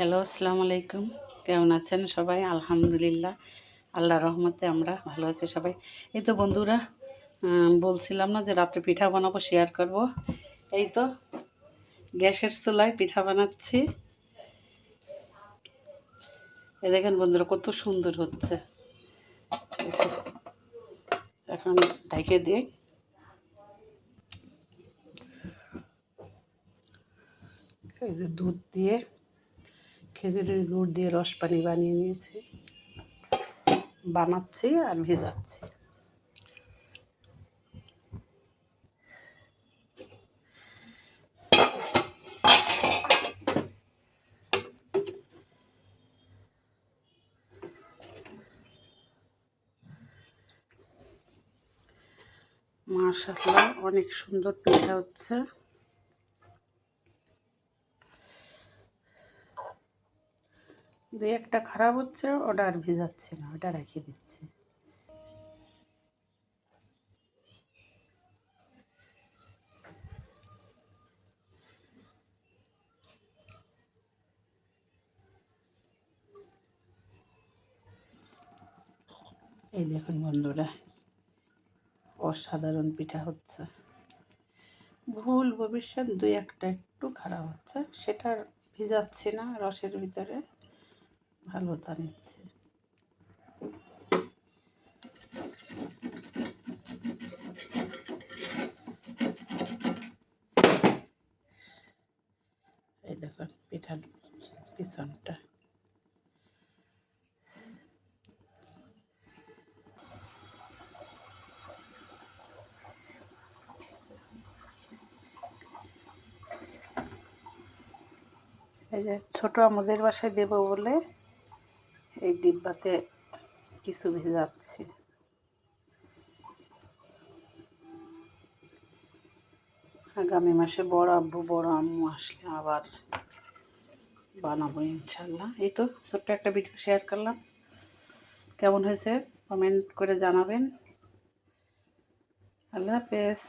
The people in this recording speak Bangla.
হ্যালো, আসসালামু আলাইকুম। কেমন আছেন সবাই? আলহামদুলিল্লাহ, আল্লাহর রহমতে আমরা ভালো আছি সবাই। এই তো বন্ধুরা, বলছিলাম না যে রাত্রে পিঠা বানাবো, শেয়ার করব। এই তো গ্যাসের চুলায় পিঠা বানাচ্ছি। এই দেখেন বন্ধুরা, কত সুন্দর হচ্ছে। এখন ঢেকে দিয়ে এই যে দুধ দিয়ে, খেজুরের গুড় দিয়ে রস পানি বানিয়ে নিয়েছি, বানাচ্ছি আর ভেজাচ্ছি। মাশাআল্লাহ, অনেক সুন্দর পিঠা হচ্ছে। দুই একটা খারাপ হচ্ছে, ওটা আর ভেজাচ্ছি না, ওটা রেখে দিচ্ছি। এই দেখুন বন্ধুরা, অসাধারণ পিঠা হচ্ছে। ভুল ভবিষ্যৎ দুই একটা একটু খারাপ হচ্ছে, সেটা ভিজাচ্ছি না, রসের ভিতরে ভালোটা নিচ্ছে। এই দেখুন পিঠার পিছনটা। এই যে ছোট আমাদের বাসায় দেবো বলে এই ডিব্বাতে কিছু ভেজাচ্ছি। আগামী মাসে বড় আব্বু বড় আম্মু আসলে আবার বানাবো ইনশাল্লাহ। এই তো ছোট্ট একটা ভিডিও শেয়ার করলাম। কেমন হয়েছে কমেন্ট করে জানাবেন। আল্লাহ হাফেজ।